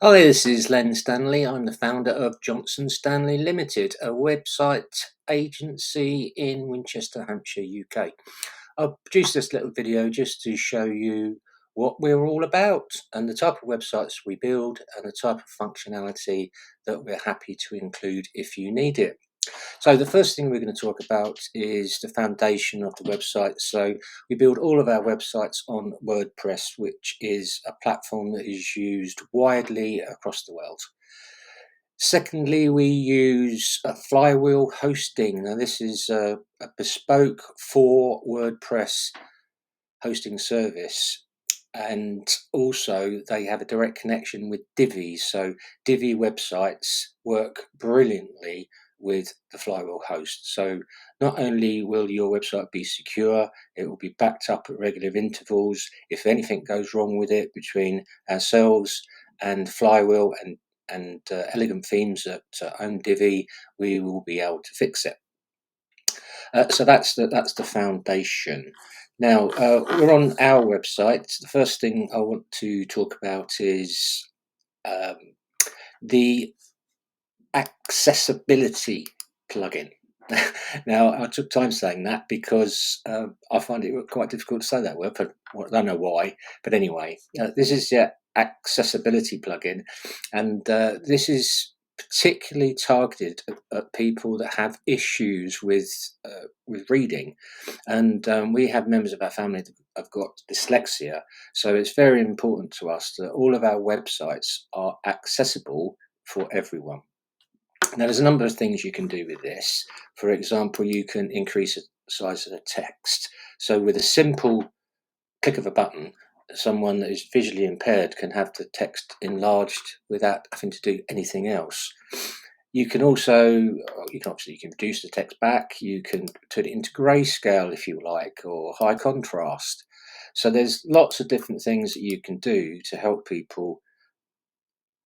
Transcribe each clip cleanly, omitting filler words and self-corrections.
Hi, this is Len Stanley. I'm the founder of Johnson Stanley Limited, a website agency in Winchester, Hampshire, UK. I've produced this little video just to show you what we're all about and the type of websites we build and the type of functionality that we're happy to include if you need it. So the first thing we're going to talk about is the foundation of the website. So we build all of our websites on WordPress, which is a platform that is used widely across the world. Secondly, we use Flywheel hosting. Now this is a bespoke for WordPress hosting service. And also they have a direct connection with Divi. So Divi websites work brilliantly with the Flywheel host. So not only will your website be secure, it will be backed up at regular intervals. If anything goes wrong with it between ourselves and Flywheel and Elegant Themes that own Divi, we will be able to fix it. So that's the foundation. Now we're on our website. The first thing I want to talk about is um, the accessibility plugin. Now I took time saying that because I find it quite difficult to say that word. But I don't know why. But anyway, this is the accessibility plugin, and this is particularly targeted at people that have issues with reading, and we have members of our family that have got dyslexia, so it's very important to us that all of our websites are accessible for everyone. Now, there's a number of things you can do with this. For example, you can increase the size of the text. So with a simple click of a button, someone that is visually impaired can have the text enlarged without having to do anything else. You can reduce the text back. You can turn it into grayscale if you like, or high contrast. So there's lots of different things that you can do to help people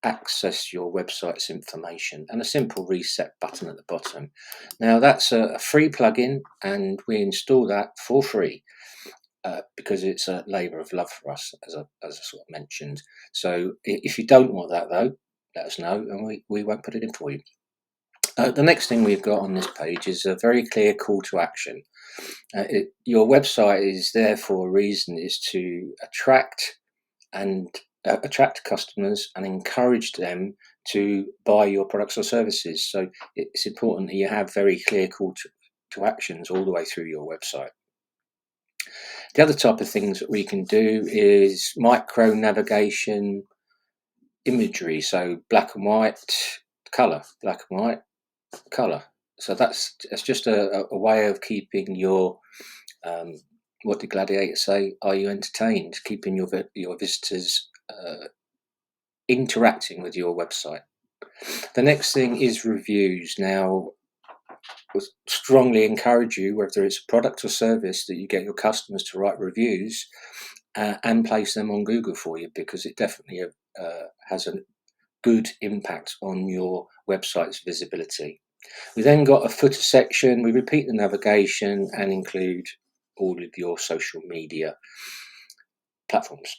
access your website's information, and a simple reset button at the bottom. Now that's a free plugin, and we install that for free because it's a labour of love for us, as I sort of mentioned. So if you don't want that though, let us know, and we won't put it in for you. The next thing we've got on this page is a very clear call to action. Your website is there for a reason, is to attract customers and encourage them to buy your products or services. So it's important that you have very clear call to actions all the way through your website. The other type of things that we can do is micro navigation imagery. So black and white, color, black and white, color. So that's just a way of keeping your what did Gladiator say? Are you entertained? Keeping your visitors interacting with your website. The next thing is reviews. Now, I strongly encourage you, whether it's a product or service, that you get your customers to write reviews and place them on Google for you, because it definitely has a good impact on your website's visibility. We then got a footer section. We repeat the navigation and include all of your social media platforms,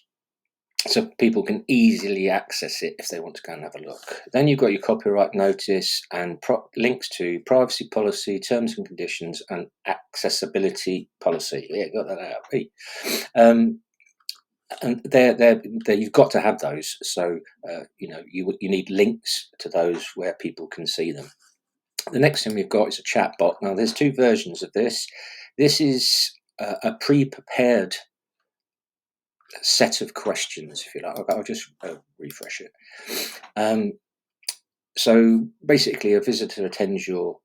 so people can easily access it if they want to go and have a look. Then you've got your copyright notice and links to privacy policy, terms and conditions, and accessibility policy. Yeah, got that out. And they're you've got to have those. So you need links to those where people can see them. The next thing we've got is a chat bot. Now there's two versions of this. This is a pre-prepared set of questions, if you like. I'll just refresh it. So basically, a visitor attends or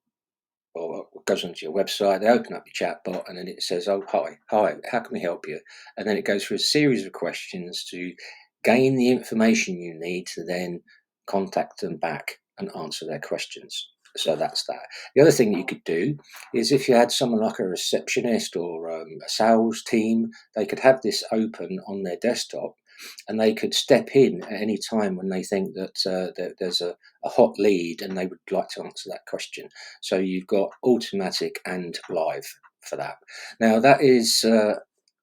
goes onto your website, they open up your chat bot, and then it says, "Oh, hi, how can we help you?" And then it goes through a series of questions to gain the information you need to then contact them back and answer their questions. So that's that. The other thing you could do is, if you had someone like a receptionist or a sales team, they could have this open on their desktop, and they could step in at any time when they think that there's a hot lead and they would like to answer that question. So you've got automatic and live for that. Now that is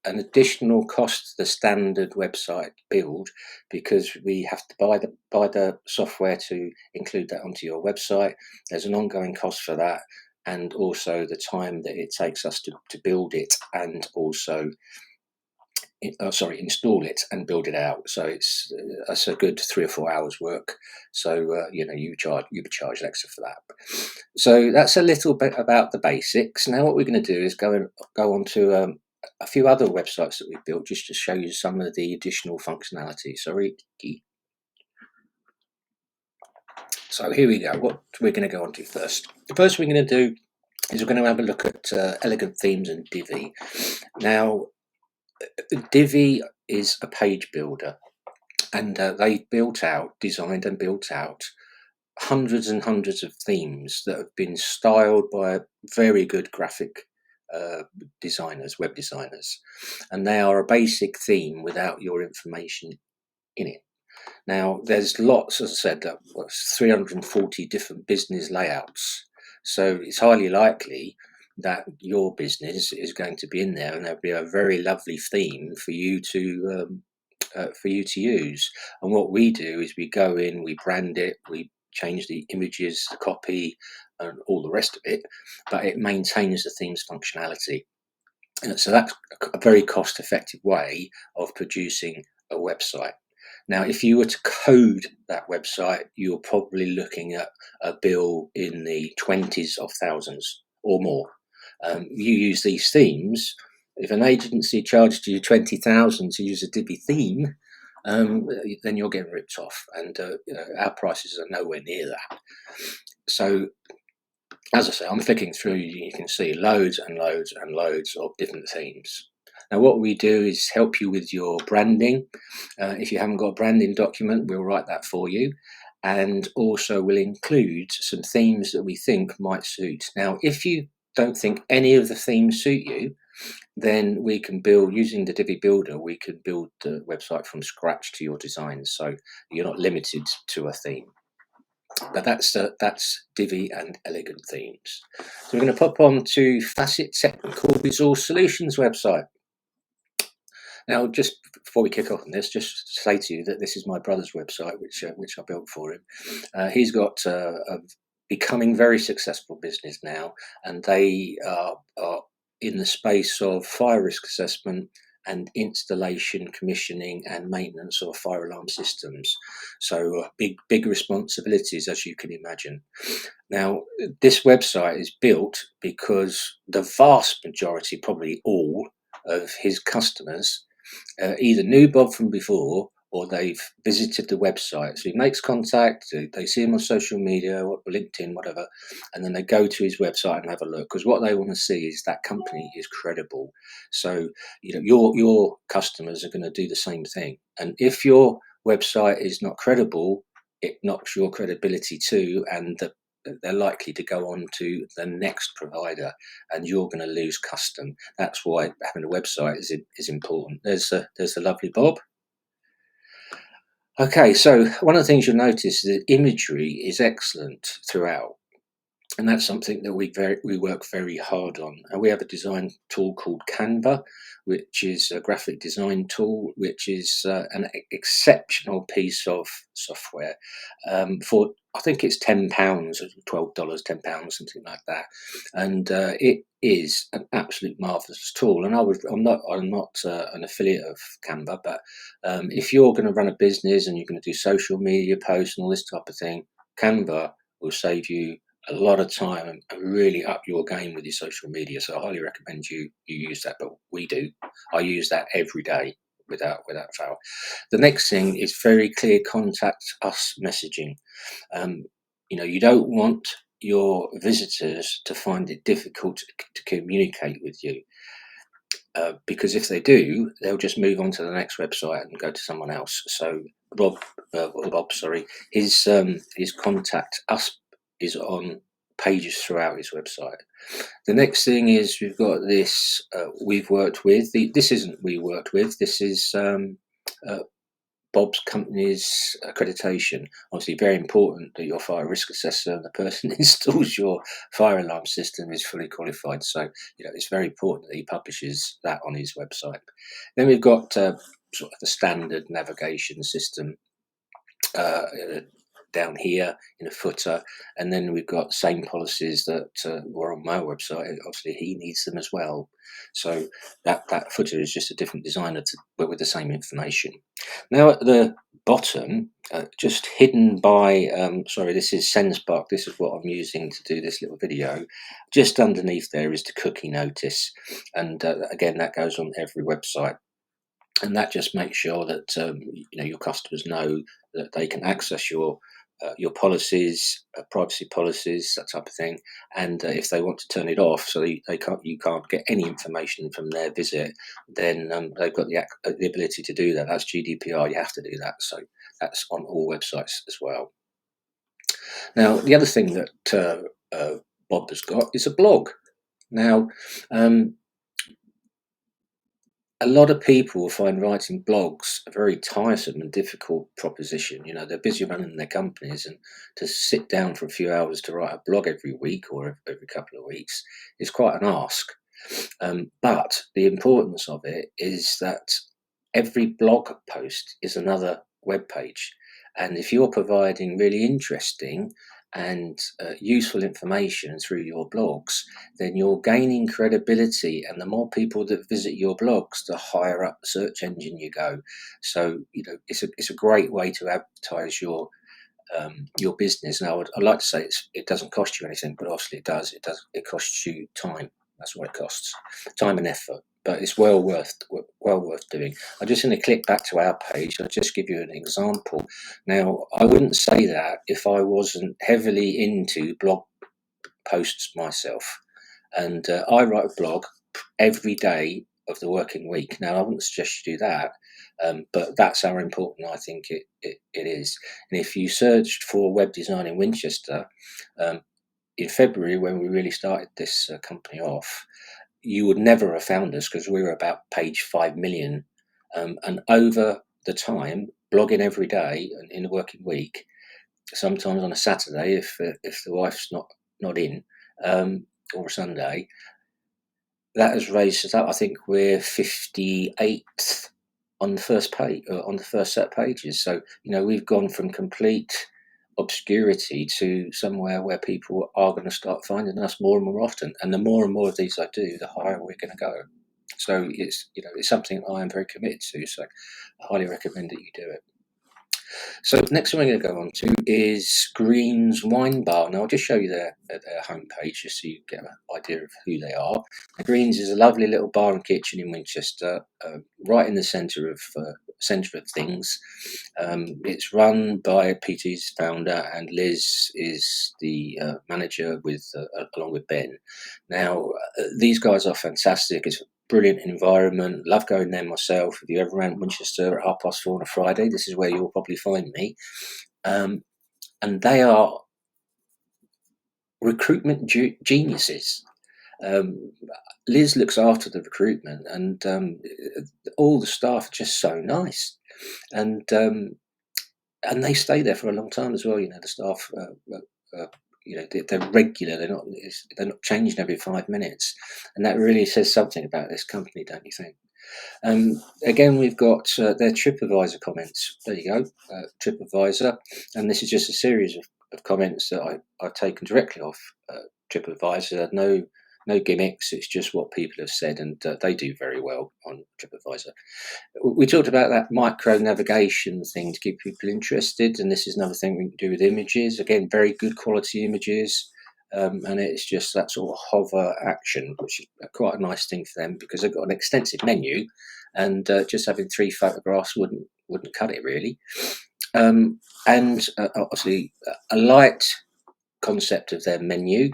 an additional cost to the standard website build, because we have to buy the software to include that onto your website. There's an ongoing cost for that, and also the time that it takes us to build it, and also install it and build it out. So it's a good 3 or 4 hours work. So you be charged extra for that. So that's a little bit about the basics. Now what we're going to do is go on to a few other websites that we've built, just to show you some of the additional functionality. So here we go. What we're going to go on to first. The first we're going to do is we're going to have a look at Elegant Themes and Divi. Now, Divi is a page builder, and they designed and built out hundreds and hundreds of themes that have been styled by very good graphic web designers, and they are a basic theme without your information in it. Now, there's lots, as I said, 340 different business layouts, so it's highly likely that your business is going to be in there, and there'll be a very lovely theme for you to use. And what we do is we go in, we brand it, we change the images, the copy, and all the rest of it, but it maintains the theme's functionality. And so that's a very cost-effective way of producing a website. Now, if you were to code that website, you're probably looking at a bill in the 20s of thousands or more. You use these themes. If an agency charged you 20,000 to use a Divi theme, then you're getting ripped off, and our prices are nowhere near that. So, as I say, I'm flicking through, you can see loads and loads and loads of different themes. Now, what we do is help you with your branding. If you haven't got a branding document, we'll write that for you. And also we'll include some themes that we think might suit. Now, if you don't think any of the themes suit you, then we can build, using the Divi Builder, we can build the website from scratch to your design. So you're not limited to a theme. But that's Divi and Elegant Themes. So we're going to pop on to Facet Technical Resource Solutions website. Now, just before we kick off on this, just to say to you that this is my brother's website, which I built for him. He's got a becoming very successful business now, and they are in the space of fire risk assessment and installation, commissioning, and maintenance of fire alarm systems. So big responsibilities, as you can imagine. Now, this website is built because the vast majority, probably all, of his customers either knew Bob from before, or they've visited the website. So he makes contact, they see him on social media, LinkedIn, whatever, and then they go to his website and have a look, because what they want to see is that company is credible. So, your customers are going to do the same thing. And if your website is not credible, it knocks your credibility too, and they're likely to go on to the next provider, and you're going to lose custom. That's why having a website is important. There's the lovely Bob. Okay, so one of the things you'll notice is that imagery is excellent throughout, and that's something that we work very hard on. And we have a design tool called Canva, which is a graphic design tool, which is an exceptional piece of software. For I think it's £10 or $12, £10, something like that, and it is an absolute marvelous tool. And I'm not an affiliate of Canva, but if you're going to run a business and you're going to do social media posts and all this type of thing, Canva will save you a lot of time and really up your game with your social media. So I highly recommend you use that. But we do. I use that every day without fail. The next thing is very clear contact us messaging. You don't want your visitors to find it difficult to communicate with you, because if they do, they'll just move on to the next website and go to someone else. So Bob, his contact us is on pages throughout his website. The next thing is we've got this we've worked with. This isn't we worked with. This is Bob's company's accreditation. Obviously, very important that your fire risk assessor and the person who installs your fire alarm system is fully qualified. So, it's very important that he publishes that on his website. Then we've got sort of the standard navigation system down here in a footer, and then we've got same policies that were on my website. Obviously, he needs them as well. So that footer is just a different designer but with the same information. Now at the bottom, just hidden by, sorry, this is Sendspark. This is what I'm using to do this little video. Just underneath there is the cookie notice, and again, that goes on every website. And that just makes sure that your customers know that they can access your policies, privacy policies, that type of thing. And if they want to turn it off, so you can't get any information from their visit, then they've got the ability to do that. That's GDPR. You have to do that. So that's on all websites as well. Now, the other thing that Bob has got is a blog. Now, a lot of people find writing blogs a very tiresome and difficult proposition. They're busy running their companies, and to sit down for a few hours to write a blog every week or every couple of weeks is quite an ask. But the importance of it is that every blog post is another web page. And if you're providing really interesting and useful information through your blogs, then you're gaining credibility, and the more people that visit your blogs, the higher up the search engine you go. So it's a great way to advertise your business. Now I'd like to say it doesn't cost you anything, but obviously it does. It costs you time. That's what it costs, time and effort. But it's well worth doing. I'm just going to click back to our page. I'll just give you an example. Now, I wouldn't say that if I wasn't heavily into blog posts myself. And I write a blog every day of the working week. Now, I wouldn't suggest you do that, but that's how important I think it is. And if you searched for web design in Winchester, in February, when we really started this company off, you would never have found us because we were about page 5 million. And over the time, blogging every day and in a working week, sometimes on a Saturday, if the wife's not in, or a Sunday, that has raised us up. I think we're 58th on the first page, on the first set of pages. So we've gone from complete obscurity to somewhere where people are going to start finding us more and more often, and the more and more of these I do, the higher we're going to go. So it's something I am very committed to, so I highly recommend that you do it. So next thing we're going to go on to is Green's Wine Bar. Now I'll just show you their homepage just so you get an idea of who they are. Now, Green's is a lovely little bar and kitchen in Winchester, right in the centre of things. It's run by PT's founder, and Liz is the manager along with Ben. Now these guys are fantastic. It's brilliant environment. Love going there myself. If you're ever around Winchester at 4:30 on a Friday, this is where you'll probably find me. And they are recruitment geniuses. Liz looks after the recruitment, and all the staff are just so nice, and they stay there for a long time as well. The staff. They're regular. They're not changing every 5 minutes, and that really says something about this company, don't you think? Again, we've got their TripAdvisor comments. There you go, TripAdvisor, and this is just a series of comments that I've taken directly off TripAdvisor. No gimmicks. It's just what people have said, and they do very well on TripAdvisor. We talked about that micro navigation thing to keep people interested, and this is another thing we can do with images. Again, very good quality images, and it's just that sort of hover action, which is quite a nice thing for them because they've got an extensive menu, and just having 3 photographs wouldn't cut it really. And obviously a light concept of their menu,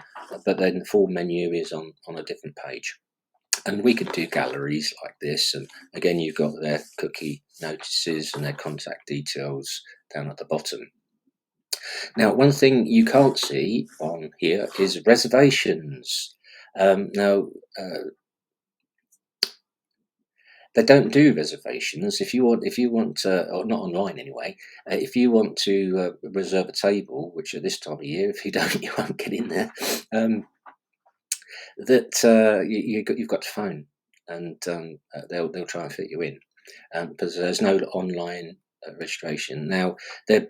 but then the full menu is on a different page. And we could do galleries like this, and again you've got their cookie notices and their contact details down at the bottom. Now, one thing you can't see on here is reservations. Now they don't do reservations. If you want to, or not online anyway, if you want to reserve a table, which at this time of year, if you don't, you won't get in there. You've got to phone, and they'll try and fit you in, because there's no online registration. Now, their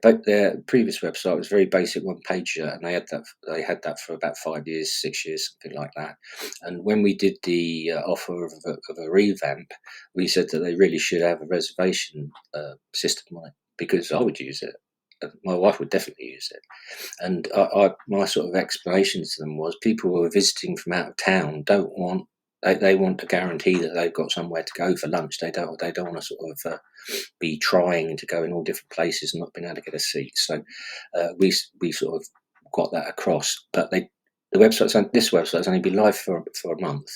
previous website was very basic, one pager, and they had that for about 5 years, 6 years, something like that. And when we did the offer of a revamp, we said that they really should have a reservation system on it, because I would use it. My wife would definitely use it. And my sort of explanation to them was, people who are visiting from out of town don't want. They want to guarantee that they've got somewhere to go for lunch. They don't want to sort of be trying to go in all different places and not being able to get a seat. So we sort of got that across. But this website's only been live for a month,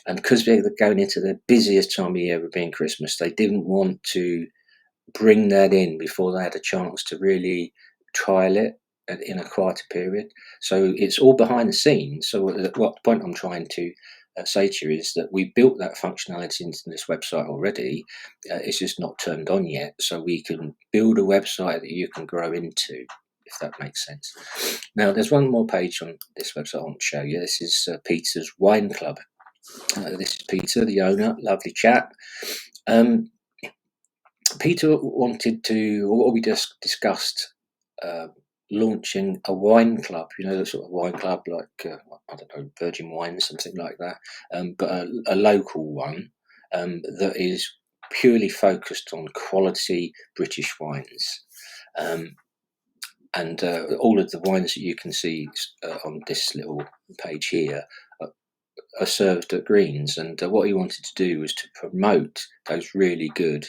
and because they're going into the busiest time of year, being Christmas, they didn't want to bring that in before they had a chance to really trial it in a quieter period. So it's all behind the scenes. So what the point I'm trying to say to you is that we built that functionality into this website already. It's just not turned on yet. So we can build a website that you can grow into, if that makes sense. Now, there's one more page on this website I want to show you. This is Peter's Wine Club. This is Peter, the owner, lovely chap. Peter wanted to, or we just discussed, launching a wine club. You know, the sort of wine club like I don't know, Virgin Wine, something like that, but a local one that is purely focused on quality British wines. And all of the wines that you can see on this little page here are served at Greens. And what he wanted to do was to promote those really good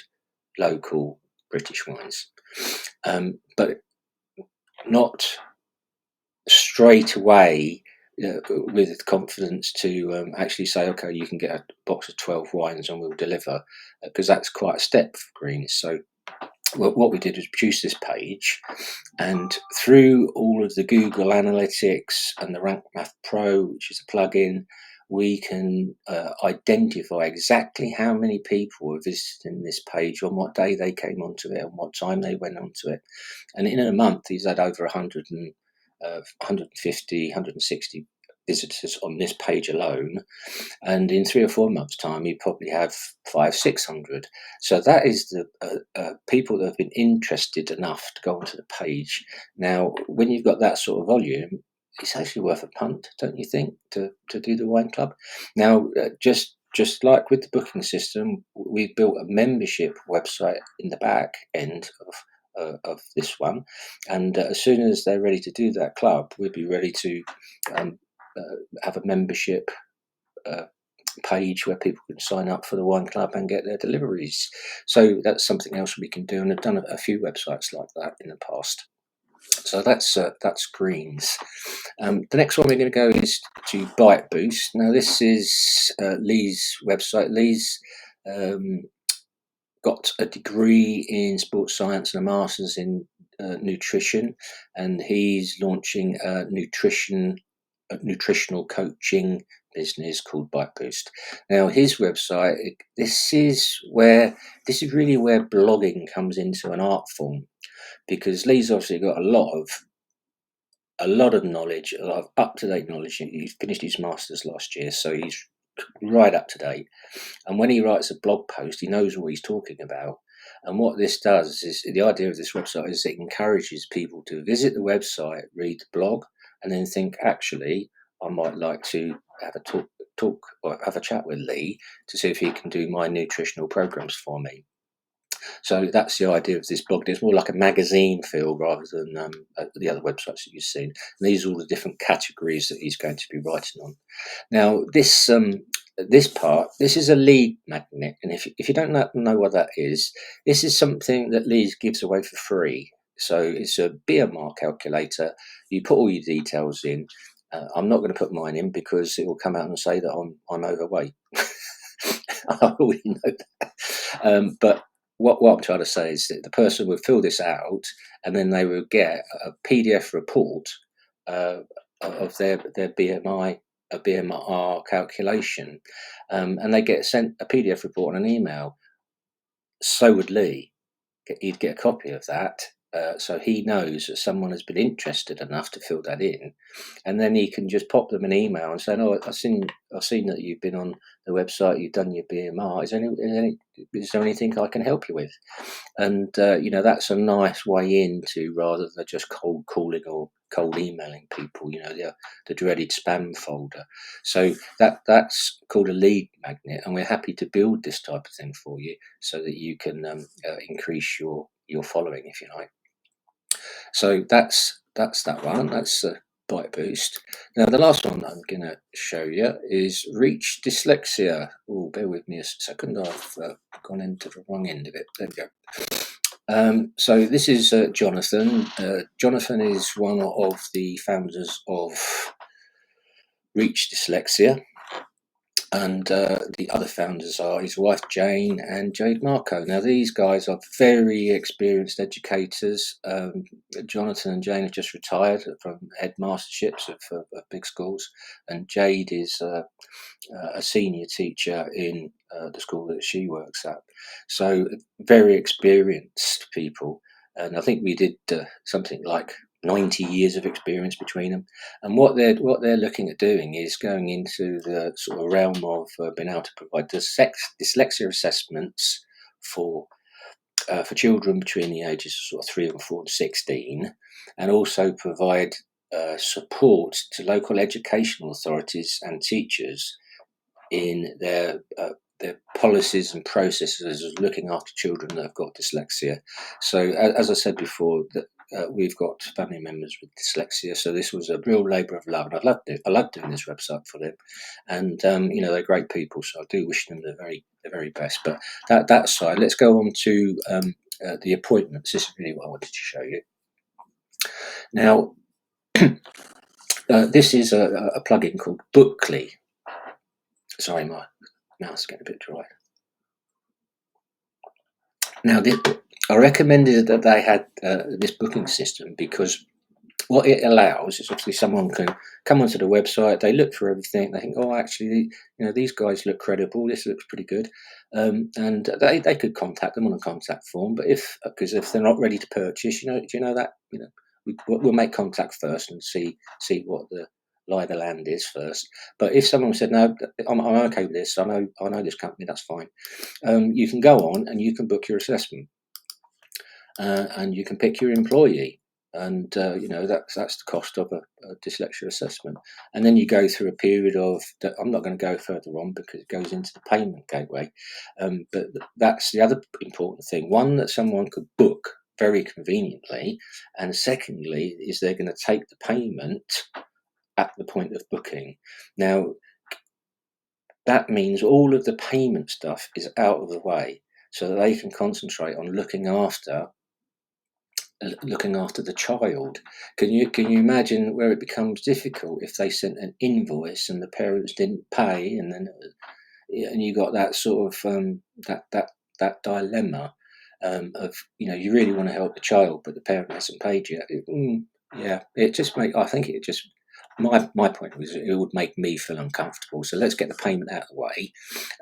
local British wines, but not straight away with confidence to actually say, okay, you can get a box of 12 wines and we'll deliver, because that's quite a step for Greens. So what we did was produce this page, and through all of the Google Analytics and the Rank Math Pro, which is a plugin, we can identify exactly how many people were visiting this page, on what day they came onto it, and what time they went onto it. And in a month, he's had over 150, 160 visitors on this page alone. And in 3 or 4 months' time, you probably have 500, 600. So that is the people that have been interested enough to go onto the page. Now, when you've got that sort of volume, it's actually worth a punt, don't you think, to do the wine club? Now, just like with the booking system, we've built a membership website in the back end of this one, and as soon as they're ready to do that club, we'll be ready to have a membership page where people can sign up for the wine club and get their deliveries. So that's something else we can do, and I've done a few websites like that in the past. So that's Greens. The next one we're going to go is to Bite Boost. Now, this is Lee's website. Lee's got a degree in sports science and a master's in nutrition, and he's launching a nutritional coaching business called Bite Boost. Now, his website, this is really where blogging comes into an art form, because Lee's obviously got a lot of knowledge, a lot of up-to-date knowledge. He finished his master's last year, so he's right up to date. And when he writes a blog post, he knows what he's talking about. And what this does is, the idea of this website is, it encourages people to visit the website, read the blog, and then think, actually, I might like to have a talk or have a chat with Lee to see if he can do my nutritional programs for me. So that's the idea of this blog. It's more like a magazine feel rather than the other websites that you've seen. And these are all the different categories that he's going to be writing on. Now, this is a lead magnet, and if you don't know what that is, this is something that Lee gives away for free. So it's a BMR calculator. You put all your details in. I'm not going to put mine in because it will come out and say that I'm overweight. I already know that. But what I'm trying to say is that the person would fill this out, and then they would get a PDF report of their BMI a BMR calculation, and they get sent a PDF report on an email. So would Lee. He'd get a copy of that, so he knows that someone has been interested enough to fill that in, and then he can just pop them an email and say, "Oh, I've seen that you've been on the website, you've done your BMR. Is there anything I can help you with?" And that's a nice way into, rather than just cold calling or cold emailing people, the dreaded spam folder. So that's called a lead magnet, and we're happy to build this type of thing for you so that you can increase your following, if you like. So that's that one. That's Bite Boost. Now the last one that I'm going to show you is Reach Dyslexia. Oh, bear with me a second. I've gone into the wrong end of it. There we go. So this is Jonathan. Jonathan is one of the founders of Reach Dyslexia, and the other founders are his wife Jane and Jade Marco. Now these guys are very experienced educators. Jonathan and Jane have just retired from headmasterships of big schools, and Jade is a senior teacher in the school that she works at. So very experienced people, and I think we did something like 90 years of experience between them. And what they're looking at doing is going into the sort of realm of being able to provide dyslexia assessments for children between the ages of sort of 3 and 4 and 16, and also provide support to local educational authorities and teachers in their policies and processes of looking after children that have got dyslexia. So as I said before, that we've got family members with dyslexia, so this was a real labour of love, and I loved doing this website for them, and they're great people, so I do wish them the very best. But that side, let's go on to the appointments. This is really what I wanted to show you. Now this is a plugin called Bookly. Sorry, my mouth's getting a bit dry. Now, I recommended that they had this booking system because what it allows is obviously someone can come onto the website, they look for everything, they think, oh, actually, these guys look credible, this looks pretty good, and they could contact them on a contact form. But if they're not ready to purchase, do you know that we'll make contact first and see what the lie of the land is first. But if someone said, no, I'm okay with this, I know this company, that's fine, you can go on and you can book your assessment, and you can pick your employee, and that's the cost of a dyslexia assessment. And then you go through a period of, I'm not going to go further on because it goes into the payment gateway, but that's the other important thing. One, that someone could book very conveniently, and secondly is they're going to take the payment at the point of booking. Now that means all of the payment stuff is out of the way, so that they can concentrate on looking after the child. Can you imagine where it becomes difficult if they sent an invoice and the parents didn't pay, and then you got that sort of that dilemma of you really want to help the child but the parent hasn't paid yet. I think it just, my point was, it would make me feel uncomfortable. So let's get the payment out of the way,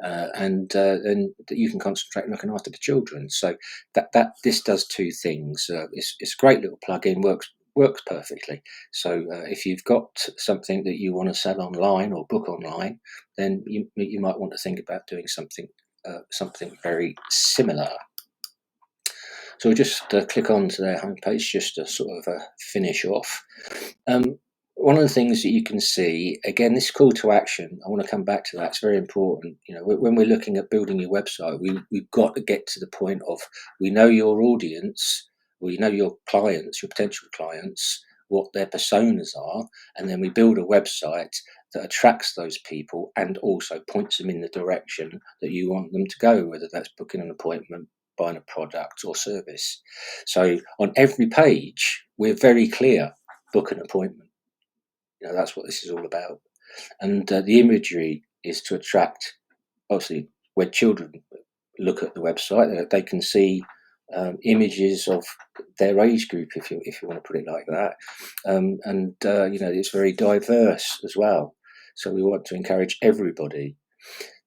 and then you can concentrate on looking after the children. So that this does two things. It's a great little plugin, works perfectly. So if you've got something that you want to sell online or book online, then you might want to think about doing something very similar. So we'll just click on to their homepage just to sort of finish off. One of the things that you can see, again, this call to action, I want to come back to that. It's very important. When we're looking at building your website, we've got to get to the point of, we know your audience, we know your clients, your potential clients, what their personas are, and then we build a website that attracts those people and also points them in the direction that you want them to go, whether that's booking an appointment, buying a product or service. So on every page, we're very clear: book an appointment. That's what this is all about. And the imagery is to attract, obviously, when children look at the website, they can see images of their age group, if you want to put it like that. And it's very diverse as well. So we want to encourage everybody.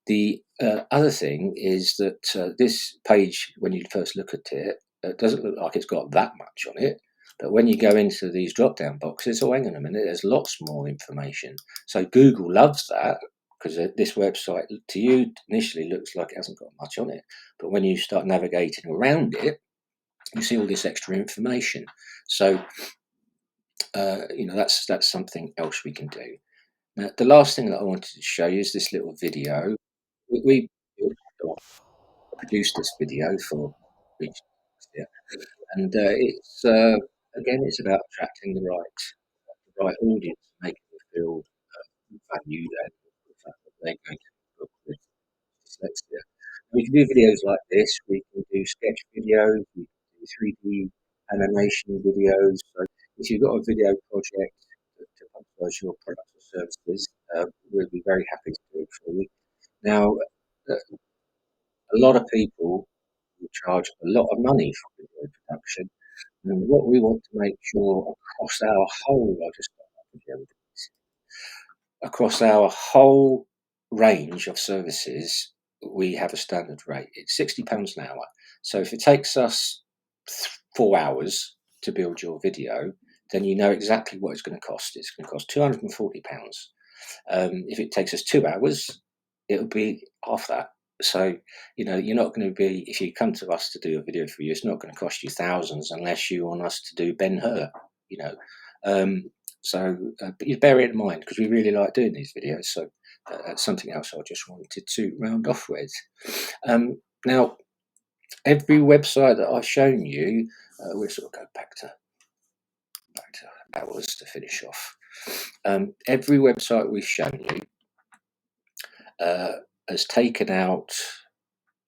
The other thing is that this page, when you first look at it, it doesn't look like it's got that much on it. But when you go into these drop-down boxes, oh, hang on a minute, there's lots more information. So Google loves that, because this website to you initially looks like it hasn't got much on it. But when you start navigating around it, you see all this extra information. So, that's something else we can do. Now, the last thing that I wanted to show you is this little video. We produced this video for Reach, yeah, and it's about attracting the right audience, making them feel valued, and the fact that they're going to book with dyslexia. We can do videos like this. We can do sketch videos. We can do 3D animation videos. So if you've got a video project to publicize your products or services, we'll be very happy to do it for you. Now, a lot of people will charge a lot of money for video production, and what we want to make sure across our whole, I'll just start that video with this. Across our whole range of services, we have a standard rate. It's £60 an hour. So if it takes us 4 hours to build your video, then you know exactly what it's going to cost. It's going to cost £240. If it takes us 2 hours, it'll be half that. So, you're not going to be, if you come to us to do a video for you, it's not going to cost you thousands unless you want us to do Ben-Hur, you know. But you bear it in mind, because we really like doing these videos. So that's something else I just wanted to round off with. Now, every website that I've shown you, we'll sort of go back to ours to finish off. Every website we've shown you has taken out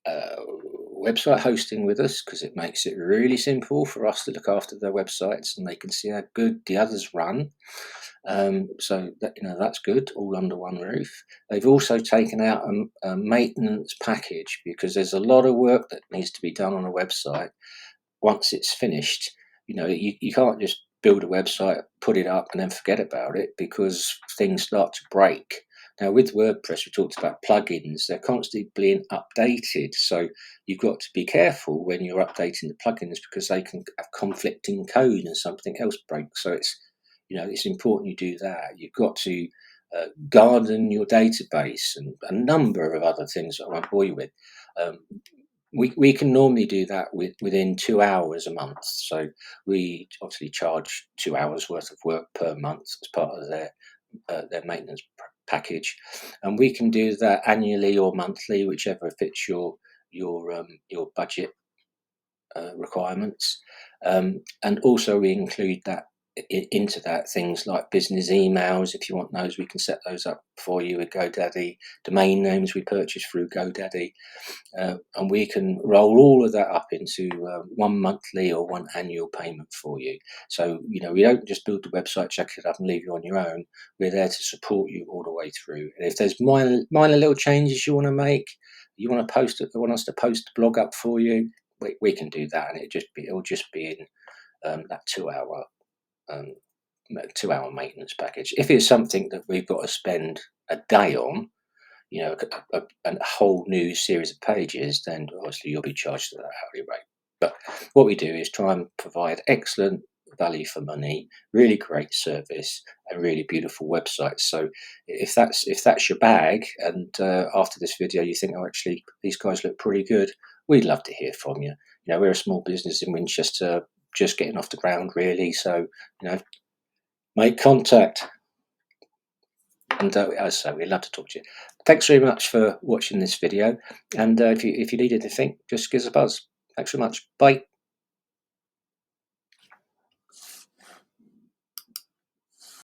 website hosting with us, because it makes it really simple for us to look after their websites, and they can see how good the others run. So that's good, all under one roof. They've also taken out a maintenance package, because there's a lot of work that needs to be done on a website. Once it's finished, you can't just build a website, put it up, and then forget about it, because things start to break. Now, with WordPress, we talked about plugins. They're constantly being updated. So you've got to be careful when you're updating the plugins, because they can have conflicting code and something else breaks. So it's important you do that. You've got to garden your database and a number of other things that I won't bore you with. We can normally do that within 2 hours a month. So we obviously charge 2 hours worth of work per month as part of their maintenance package, and we can do that annually or monthly, whichever fits your budget requirements. And also we include that into that things like business emails. If you want those, we can set those up for you with GoDaddy. Domain names we purchase through GoDaddy, and we can roll all of that up into one monthly or one annual payment for you. So we don't just build the website, check it up, and leave you on your own. We're there to support you all the way through. And if there's minor little changes you want to make, you want us to post the blog up for you, we can do that, and it'll just be in that 2 hour 2 hour maintenance package. If it's something that we've got to spend a day on, a whole new series of pages, then obviously you'll be charged at that hourly rate. But what we do is try and provide excellent value for money, really great service, and really beautiful websites. So if that's your bag, and after this video you think, oh, actually these guys look pretty good, we'd love to hear from you. We're a small business in Winchester, just getting off the ground really. So make contact. And as I say, we'd love to talk to you. Thanks very much for watching this video. And if you need anything, just give us a buzz. Thanks so much. Bye.